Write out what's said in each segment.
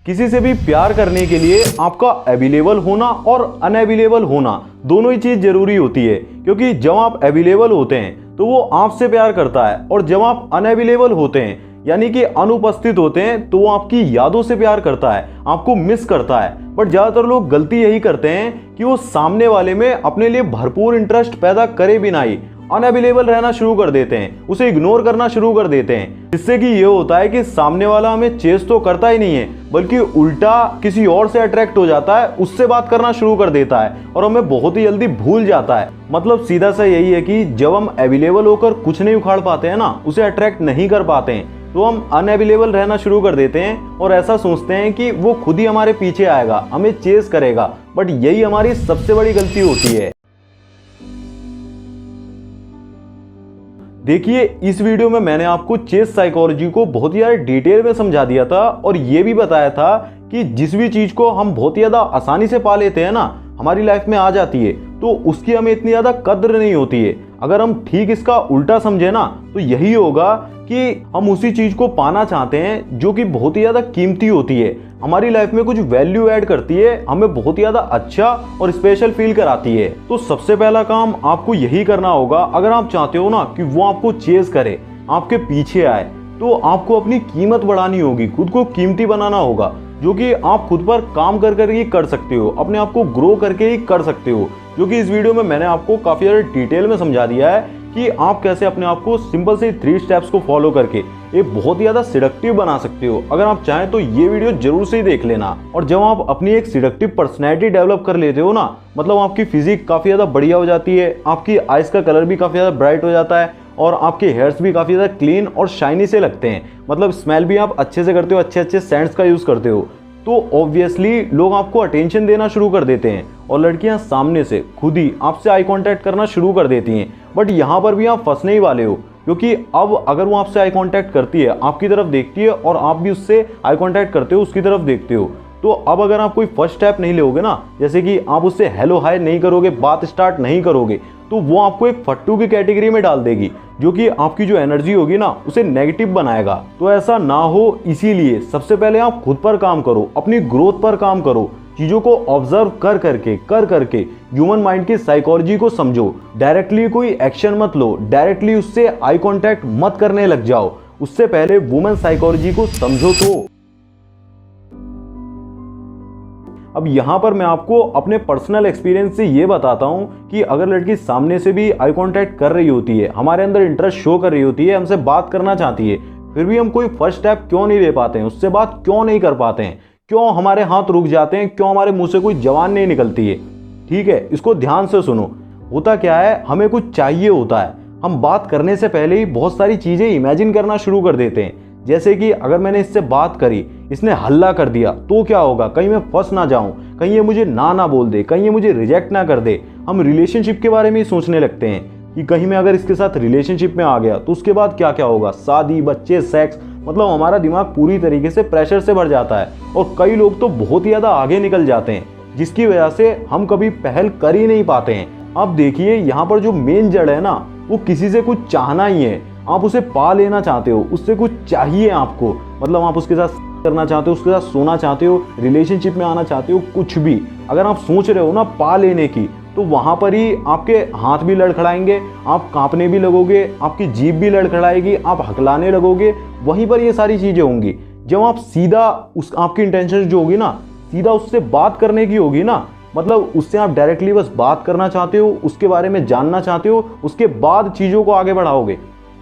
किसी से भी प्यार करने के लिए आपका अवेलेबल होना और अनअवेलेबल होना दोनों ही चीज़ जरूरी होती है, क्योंकि जब आप अवेलेबल होते हैं तो वो आपसे प्यार करता है, और जब आप अनअवेलेबल होते हैं यानी कि अनुपस्थित होते हैं तो वो आपकी यादों से प्यार करता है, आपको मिस करता है। बट ज़्यादातर लोग गलती यही करते हैं कि वो सामने वाले में अपने लिए भरपूर इंटरेस्ट पैदा करे बिना ही अनअवेलेबल रहना शुरू कर देते हैं, उसे इग्नोर करना शुरू कर देते हैं, जिससे कि ये होता है कि सामने वाला हमें चेस तो करता ही नहीं है बल्कि उल्टा किसी और से अट्रैक्ट हो जाता है, उससे बात करना शुरू कर देता है और हमें बहुत ही जल्दी भूल जाता है। मतलब सीधा सा यही है कि जब हम अवेलेबल होकर कुछ नहीं उखाड़ पाते हैं ना, उसे अट्रैक्ट नहीं कर पाते हैं, तो हम अनअवेलेबल रहना शुरू कर देते हैं और ऐसा सोचते हैं कि वो खुद ही हमारे पीछे आएगा, हमें चेस करेगा। बट यही हमारी सबसे बड़ी गलती होती है। देखिए, इस वीडियो में मैंने आपको चेस साइकोलॉजी को बहुत ही ज़्यादा डिटेल में समझा दिया था और ये भी बताया था कि जिस भी चीज़ को हम बहुत ही ज़्यादा आसानी से पा लेते हैं ना, हमारी लाइफ में आ जाती है, तो उसकी हमें इतनी ज़्यादा कद्र नहीं होती है। अगर हम ठीक इसका उल्टा समझे ना, तो यही होगा कि हम उसी चीज़ को पाना चाहते हैं जो कि बहुत ही ज़्यादा कीमती होती है, हमारी लाइफ में कुछ वैल्यू ऐड करती है, हमें बहुत ही ज़्यादा अच्छा और स्पेशल फील कराती है। तो सबसे पहला काम आपको यही करना होगा, अगर आप चाहते हो ना कि वो आपको चेज करे, आपके पीछे आए, तो आपको अपनी कीमत बढ़ानी होगी, खुद को कीमती बनाना होगा, जो कि आप खुद पर काम कर ही कर सकते हो, अपने आप को ग्रो करके ही कर सकते हो। जो कि इस वीडियो में मैंने आपको काफ़ी ज़्यादा डिटेल में समझा दिया है कि आप कैसे अपने आप को सिंपल से 3 स्टेप्स को फॉलो करके एक बहुत ही ज़्यादा सिडक्टिव बना सकते हो। अगर आप चाहें तो ये वीडियो जरूर से ही देख लेना। और जब आप अपनी एक सिडक्टिव पर्सनैलिटी डेवलप कर लेते हो ना, मतलब आपकी फिजिक काफ़ी ज़्यादा बढ़िया हो जाती है, आपकी आइज का कलर भी काफ़ी ज़्यादा ब्राइट हो जाता है और आपके हेयर्स भी काफ़ी ज़्यादा क्लीन और शाइनी से लगते हैं, मतलब स्मेल भी आप अच्छे से करते हो, अच्छे अच्छे सेंट्स का यूज़ करते हो, तो ऑब्वियसली लोग आपको अटेंशन देना शुरू कर देते हैं और लड़कियां सामने से खुद ही आपसे आई कांटेक्ट करना शुरू कर देती हैं। बट यहाँ पर भी आप फंसने ही वाले हो, क्योंकि अब अगर वो आपसे आई कांटेक्ट करती है, आपकी तरफ देखती है और आप भी उससे आई कांटेक्ट करते हो, उसकी तरफ देखते हो, तो अब अगर आप कोई फर्स्ट स्टेप नहीं लोगे ना, जैसे कि आप उससे हेलो हाय नहीं करोगे, बात स्टार्ट नहीं करोगे, तो वो आपको एक फट्टू की कैटेगरी में डाल देगी, जो कि आपकी जो एनर्जी होगी ना उसे नेगेटिव बनाएगा। तो ऐसा ना हो, इसीलिए सबसे पहले आप खुद पर काम करो, अपनी ग्रोथ पर काम करो, चीज़ों को ऑब्जर्व कर करके ह्यूमन माइंड की साइकोलॉजी को समझो। डायरेक्टली कोई एक्शन मत लो, डायरेक्टली उससे आई कांटेक्ट मत करने लग जाओ, उससे पहले वुमेन साइकोलॉजी को समझो। तो अब यहाँ पर मैं आपको अपने पर्सनल एक्सपीरियंस से ये बताता हूँ कि अगर लड़की सामने से भी आई कांटेक्ट कर रही होती है, हमारे अंदर इंटरेस्ट शो कर रही होती है, हमसे बात करना चाहती है, फिर भी हम कोई फर्स्ट स्टेप क्यों नहीं ले पाते हैं, उससे बात क्यों नहीं कर पाते हैं, क्यों हमारे हाथ रुक जाते हैं, क्यों हमारे मुंह से कोई जवान नहीं निकलती है। ठीक है, इसको ध्यान से सुनो। होता क्या है, हमें कुछ चाहिए होता है, हम बात करने से पहले ही बहुत सारी चीज़ें इमेजिन करना शुरू कर देते हैं, जैसे कि अगर मैंने इससे बात करी, इसने हल्ला कर दिया तो क्या होगा, कहीं मैं फंस ना जाऊं, कहीं ये मुझे ना बोल दे, कहीं ये मुझे रिजेक्ट ना कर दे। हम रिलेशनशिप के बारे में ही सोचने लगते हैं कि कहीं मैं अगर इसके साथ रिलेशनशिप में आ गया तो उसके बाद क्या क्या होगा, शादी, बच्चे, सेक्स, मतलब हमारा दिमाग पूरी तरीके से प्रेशर से भर जाता है और कई लोग तो बहुत ही ज़्यादा आगे निकल जाते हैं, जिसकी वजह से हम कभी पहल कर ही नहीं पाते हैं। अब देखिए, यहाँ पर जो मेन जड़ है ना, वो किसी से कुछ चाहना ही है, आप उसे पा लेना चाहते हो, उससे कुछ चाहिए आपको, मतलब आप उसके साथ करना चाहते हो, उसके साथ सोना चाहते हो, रिलेशनशिप में आना चाहते हो, कुछ भी अगर आप सोच रहे हो ना पा लेने की, तो वहाँ पर ही आपके हाथ भी लड़खड़ाएंगे, आप कांपने भी लगोगे, आपकी जीभ भी लड़खड़ाएगी, आप हकलाने लगोगे, वहीं पर ये सारी चीज़ें होंगी। जब आप सीधा आपकी इंटेंशन जो होगी ना, सीधा उससे बात करने की होगी ना, मतलब उससे आप डायरेक्टली बस बात करना चाहते हो, उसके बारे में जानना चाहते हो, उसके बाद चीज़ों को आगे बढ़ाओगे,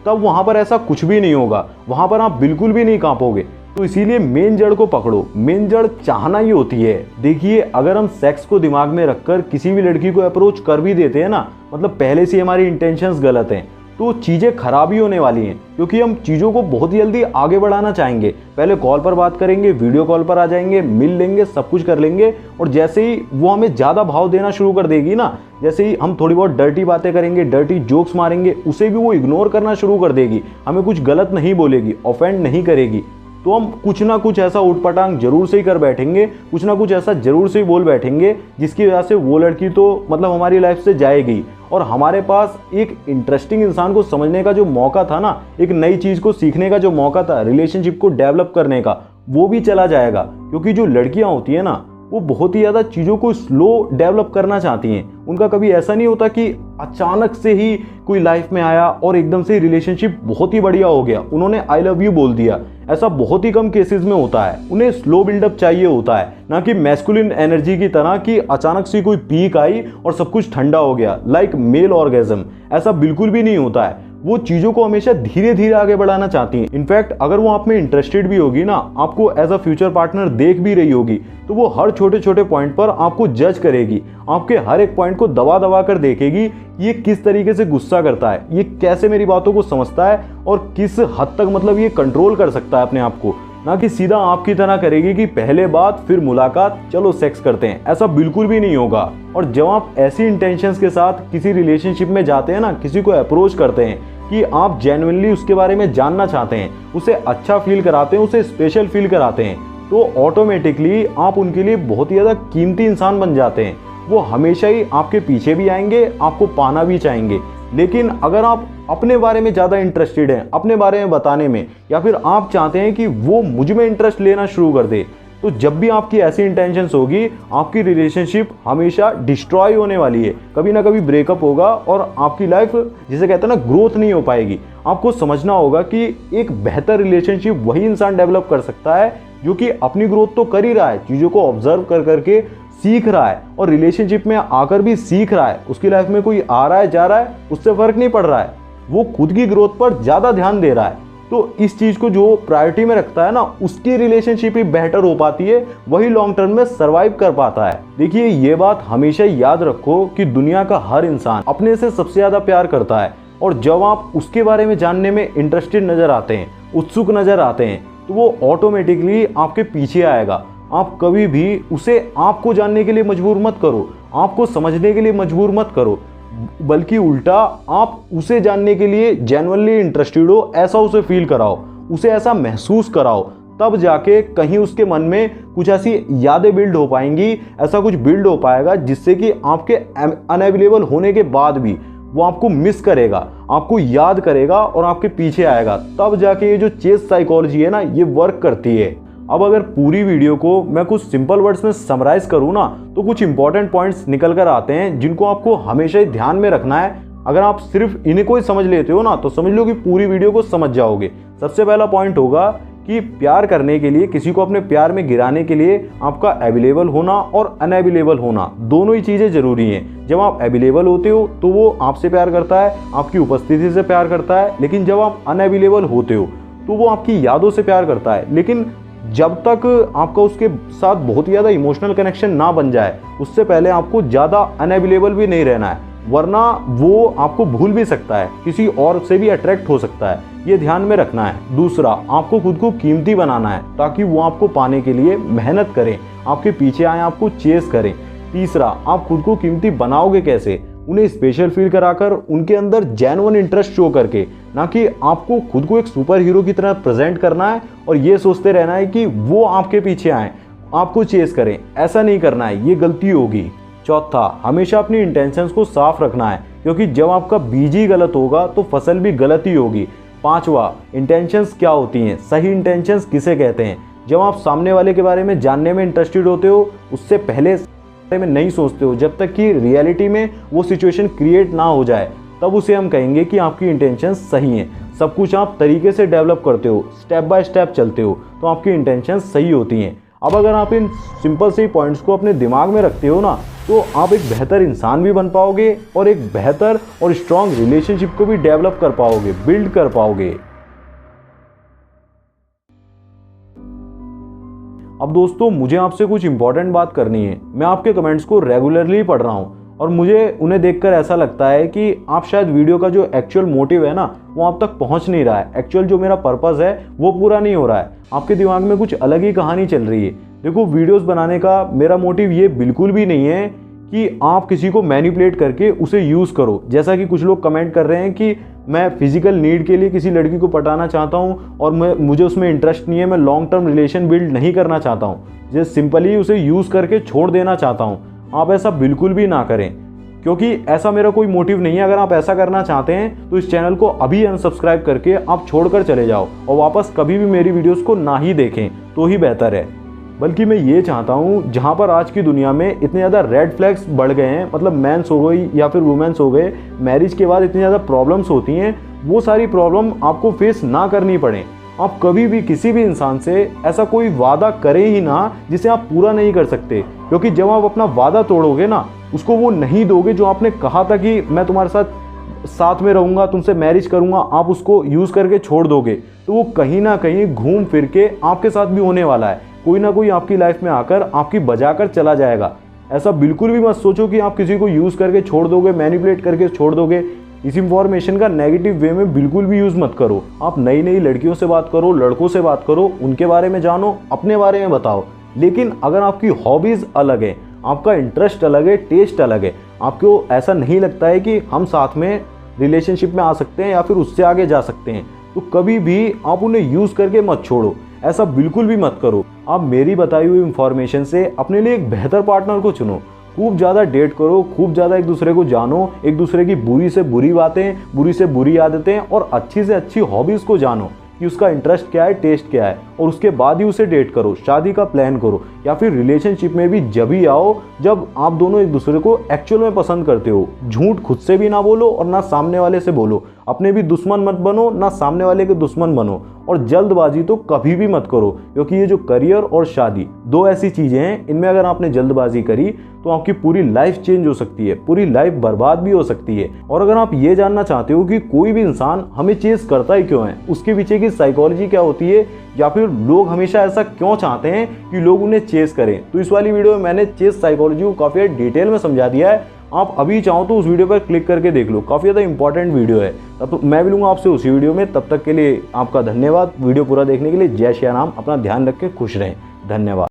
तब वहाँ पर ऐसा कुछ भी नहीं होगा, वहाँ पर आप बिल्कुल भी नहीं कांपोगे। तो इसीलिए मेन जड़ को पकड़ो, मेन जड़ चाहना ही होती है। देखिए, अगर हम सेक्स को दिमाग में रखकर किसी भी लड़की को अप्रोच कर भी देते हैं ना, मतलब पहले से हमारी इंटेंशंस गलत हैं, तो चीज़ें खराब ही होने वाली हैं, क्योंकि हम चीज़ों को बहुत ही जल्दी आगे बढ़ाना चाहेंगे। पहले कॉल पर बात करेंगे, वीडियो कॉल पर आ जाएंगे, मिल लेंगे, सब कुछ कर लेंगे, और जैसे ही वो हमें ज़्यादा भाव देना शुरू कर देगी ना, जैसे ही हम थोड़ी बहुत डर्टी बातें करेंगे, डर्टी जोक्स मारेंगे, उसे भी वो इग्नोर करना शुरू कर देगी, हमें कुछ गलत नहीं बोलेगी, ऑफेंड नहीं करेगी, तो हम कुछ ना कुछ ऐसा उठपटांग जरूर से ही कर बैठेंगे, कुछ ना कुछ ऐसा जरूर से ही बोल बैठेंगे, जिसकी वजह से वो लड़की तो मतलब हमारी लाइफ से जाएगी और हमारे पास एक इंटरेस्टिंग इंसान को समझने का जो मौका था ना, एक नई चीज़ को सीखने का जो मौका था, रिलेशनशिप को डेवलप करने का, वो भी चला जाएगा। क्योंकि जो लड़कियां होती है ना, वो बहुत ही ज़्यादा चीज़ों को स्लो डेवलप करना चाहती हैं। उनका कभी ऐसा नहीं होता कि अचानक से ही कोई लाइफ में आया और एकदम से रिलेशनशिप बहुत ही बढ़िया हो गया, उन्होंने आई लव यू बोल दिया। ऐसा बहुत ही कम केसेस में होता है। उन्हें स्लो बिल्डअप चाहिए होता है, ना कि मैस्कुलिन एनर्जी की तरह कि अचानक से कोई पीक आई और सब कुछ ठंडा हो गया, लाइक मेल ऑर्गेज्म। ऐसा बिल्कुल भी नहीं होता है। वो चीज़ों को हमेशा धीरे धीरे आगे बढ़ाना चाहती हैं। इनफैक्ट अगर वो आप में इंटरेस्टेड भी होगी ना, आपको एज अ फ्यूचर पार्टनर देख भी रही होगी, तो वो हर छोटे छोटे पॉइंट पर आपको जज करेगी। आपके हर एक पॉइंट को दबा दबा कर देखेगी कि ये किस तरीके से गुस्सा करता है, ये कैसे मेरी बातों को समझता है और किस हद तक मतलब ये कंट्रोल कर सकता है अपने आप को। ना कि सीधा आपकी तरह करेगी कि पहले बात फिर मुलाकात, चलो सेक्स करते हैं। ऐसा बिल्कुल भी नहीं होगा। और जब आप ऐसी इंटेंशंस के साथ किसी रिलेशनशिप में जाते हैं ना, किसी को अप्रोच करते हैं कि आप जेन्युइनली उसके बारे में जानना चाहते हैं, उसे अच्छा फील कराते हैं, उसे स्पेशल फील कराते हैं, तो ऑटोमेटिकली आप उनके लिए बहुत ही ज़्यादा कीमती इंसान बन जाते हैं। वो हमेशा ही आपके पीछे भी आएंगे, आपको पाना भी चाहेंगे। लेकिन अगर आप अपने बारे में ज़्यादा इंटरेस्टेड हैं, अपने बारे में बताने में, या फिर आप चाहते हैं कि वो मुझ में इंटरेस्ट लेना शुरू कर दे, तो जब भी आपकी ऐसी इंटेंशंस होगी, आपकी रिलेशनशिप हमेशा डिस्ट्रॉय होने वाली है। कभी ना कभी ब्रेकअप होगा और आपकी लाइफ, जिसे कहते हैं ना, ग्रोथ नहीं हो पाएगी। आपको समझना होगा कि एक बेहतर रिलेशनशिप वही इंसान डेवलप कर सकता है जो कि अपनी ग्रोथ तो कर ही रहा है, चीज़ों को ऑब्जर्व कर करके सीख रहा है और रिलेशनशिप में आकर भी सीख रहा है। उसकी लाइफ में कोई आ रहा है, जा रहा है, उससे फर्क नहीं पड़ रहा है, वो खुद की ग्रोथ पर ज़्यादा ध्यान दे रहा है। तो इस चीज़ को जो प्रायोरिटी में रखता है ना, उसकी रिलेशनशिप ही बेहतर हो पाती है, वही लॉन्ग टर्म में सर्वाइव कर पाता है। देखिए, ये बात हमेशा याद रखो कि दुनिया का हर इंसान अपने से सबसे ज़्यादा प्यार करता है। और जब आप उसके बारे में जानने में इंटरेस्टेड नज़र आते हैं, उत्सुक नज़र आते हैं, तो वो ऑटोमेटिकली आपके पीछे आएगा। आप कभी भी उसे आपको जानने के लिए मजबूर मत करो, आपको समझने के लिए मजबूर मत करो, बल्कि उल्टा आप उसे जानने के लिए जेन्युइनली इंटरेस्टेड हो, ऐसा उसे फील कराओ, उसे ऐसा महसूस कराओ। तब जाके कहीं उसके मन में कुछ ऐसी यादें बिल्ड हो पाएंगी, ऐसा कुछ बिल्ड हो पाएगा जिससे कि आपके अनअवेलेबल होने के बाद भी वो आपको मिस करेगा, आपको याद करेगा और आपके पीछे आएगा। तब जाके ये जो चेस साइकोलॉजी है ना, ये वर्क करती है। अब अगर पूरी वीडियो को मैं कुछ सिंपल वर्ड्स में समराइज करूँ ना, तो कुछ इंपॉर्टेंट पॉइंट्स निकल कर आते हैं जिनको आपको हमेशा ही ध्यान में रखना है। अगर आप सिर्फ इन्हीं को ही समझ लेते हो ना, तो समझ लो कि पूरी वीडियो को समझ जाओगे। सबसे पहला पॉइंट होगा कि प्यार करने के लिए, किसी को अपने प्यार में गिराने के लिए आपका अवेलेबल होना और अनअवेलेबल होना, दोनों ही चीज़ें ज़रूरी हैं। जब आप अवेलेबल होते हो तो वो आपसे प्यार करता है, आपकी उपस्थिति से प्यार करता है। लेकिन जब आप अनअवेलेबल होते हो तो वो आपकी यादों से प्यार करता है। लेकिन जब तक आपका उसके साथ बहुत ही ज़्यादा इमोशनल कनेक्शन ना बन जाए, उससे पहले आपको ज़्यादा अनअवेलेबल भी नहीं रहना है, वरना वो आपको भूल भी सकता है, किसी और से भी अट्रैक्ट हो सकता है। ये ध्यान में रखना है। दूसरा, आपको खुद को कीमती बनाना है ताकि वो आपको पाने के लिए मेहनत करें, आपके पीछे आए, आपको चेस करें। तीसरा, आप खुद को कीमती बनाओगे कैसे? उन्हें स्पेशल फील कराकर, उनके अंदर जेन्युइन इंटरेस्ट शो करके, ना कि आपको खुद को एक सुपर हीरो की तरह प्रेजेंट करना है और ये सोचते रहना है कि वो आपके पीछे आए, आपको चेस करें। ऐसा नहीं करना है, ये गलती होगी। चौथा, हमेशा अपनी इंटेंशंस को साफ रखना है, क्योंकि जब आपका बीज ही गलत होगा तो फसल भी गलत ही होगी। पांचवा, इंटेंशंस क्या होती हैं? सही इंटेंशंस किसे कहते हैं? जब आप सामने वाले के बारे में जानने में इंटरेस्टेड होते हो, उससे पहले में नहीं सोचते हो, जब तक कि रियलिटी में वो सिचुएशन क्रिएट ना हो जाए, तब उसे हम कहेंगे कि आपकी इंटेंशंस सही हैं। सब कुछ आप तरीके से डेवलप करते हो, स्टेप बाय स्टेप चलते हो, तो आपकी इंटेंशंस सही होती हैं। अब अगर आप इन सिंपल से पॉइंट्स को अपने दिमाग में रखते हो ना, तो आप एक बेहतर इंसान भी बन पाओगे और एक बेहतर और स्ट्रॉन्ग रिलेशनशिप को भी डेवलप कर पाओगे, बिल्ड कर पाओगे। अब दोस्तों, मुझे आपसे कुछ इंपॉर्टेंट बात करनी है। मैं आपके कमेंट्स को रेगुलरली पढ़ रहा हूँ और मुझे उन्हें देखकर ऐसा लगता है कि आप शायद वीडियो का जो एक्चुअल मोटिव है ना, वो आप तक पहुँच नहीं रहा है। एक्चुअल जो मेरा पर्पस है वो पूरा नहीं हो रहा है। आपके दिमाग में कुछ अलग ही कहानी चल रही है। देखो, वीडियोस बनाने का मेरा मोटिव ये बिल्कुल भी नहीं है कि आप किसी को मैनिपुलेट करके उसे यूज़ करो। जैसा कि कुछ लोग कमेंट कर रहे हैं कि मैं फिजिकल नीड के लिए किसी लड़की को पटाना चाहता हूँ और मुझे उसमें इंटरेस्ट नहीं है, मैं लॉन्ग टर्म रिलेशन बिल्ड नहीं करना चाहता हूँ, जैसे सिंपली उसे यूज़ करके छोड़ देना चाहता हूँ। आप ऐसा बिल्कुल भी ना करें। क्योंकि ऐसा मेरा कोई मोटिव नहीं है। अगर आप ऐसा करना चाहते हैं तो इस चैनल को अभी अनसब्सक्राइब करके आप छोड़कर चले जाओ और वापस कभी भी मेरी वीडियोस को ना ही देखें तो ही बेहतर है। बल्कि मैं ये चाहता हूँ, जहाँ पर आज की दुनिया में इतने ज़्यादा रेड फ्लैग्स बढ़ गए हैं, मतलब मेंस हो गई या फिर वुमेन्स हो गए, मैरिज के बाद इतनी ज़्यादा प्रॉब्लम्स होती हैं, वो सारी प्रॉब्लम आपको फेस ना करनी पड़े। आप कभी भी किसी भी इंसान से ऐसा कोई वादा करें ही ना जिसे आप पूरा नहीं कर सकते, क्योंकि जब आप अपना वादा तोड़ोगे ना, उसको वो नहीं दोगे जो आपने कहा था कि मैं तुम्हारे साथ में रहूँगा, तुमसे मैरिज करूँगा, आप उसको यूज़ करके छोड़ दोगे, तो वो कहीं ना कहीं घूम फिर के आपके साथ भी होने वाला है। कोई ना कोई आपकी लाइफ में आकर आपकी बजाकर चला जाएगा। ऐसा बिल्कुल भी मत सोचो कि आप किसी को यूज़ करके छोड़ दोगे, मैनिपुलेट करके छोड़ दोगे। इस इंफॉर्मेशन का नेगेटिव वे में बिल्कुल भी यूज़ मत करो। आप नई नई लड़कियों से बात करो, लड़कों से बात करो, उनके बारे में जानो, अपने बारे में बताओ। लेकिन अगर आपकी हॉबीज़ अलग है, आपका इंटरेस्ट अलग है, टेस्ट अलग है, आपको ऐसा नहीं लगता है कि हम साथ में रिलेशनशिप में आ सकते हैं या फिर उससे आगे जा सकते हैं, तो कभी भी आप उन्हें यूज़ करके मत छोड़ो। ऐसा बिल्कुल भी मत करो। आप मेरी बताई हुई इंफॉर्मेशन से अपने लिए एक बेहतर पार्टनर को चुनो। खूब ज़्यादा डेट करो, खूब ज़्यादा एक दूसरे को जानो, एक दूसरे की बुरी से बुरी बातें, बुरी से बुरी आदतें और अच्छी से अच्छी हॉबीज़ को जानो कि उसका इंटरेस्ट क्या है, टेस्ट क्या है, और उसके बाद ही उसे डेट करो, शादी का प्लान करो, या फिर रिलेशनशिप में भी जब ही आओ जब आप दोनों एक दूसरे को एक्चुअल में पसंद करते हो। झूठ खुद से भी ना बोलो और ना सामने वाले से बोलो। अपने भी दुश्मन मत बनो, ना सामने वाले के दुश्मन बनो। और जल्दबाजी तो कभी भी मत करो, क्योंकि ये जो करियर और शादी दो ऐसी चीज़ें हैं, इनमें अगर आपने जल्दबाजी करी तो आपकी पूरी लाइफ चेंज हो सकती है, पूरी लाइफ बर्बाद भी हो सकती है। और अगर आप ये जानना चाहते हो कि कोई भी इंसान हमें चेस करता ही क्यों है, उसके पीछे की साइकोलॉजी क्या होती है, या फिर लोग हमेशा ऐसा क्यों चाहते हैं कि लोग उन्हें चेस करें, तो इस वाली वीडियो में मैंने चेस साइकोलॉजी को काफ़ी डिटेल में समझा दिया है। आप अभी चाहो तो उस वीडियो पर क्लिक करके देख लो, काफ़ी ज़्यादा इंपॉर्टेंट वीडियो है। तब तो मैं मिलूंगा आपसे उसी वीडियो में। तब तक के लिए आपका धन्यवाद। वीडियो पूरा देखने के लिए जय श्री राम। अपना ध्यान रख के खुश रहें। धन्यवाद।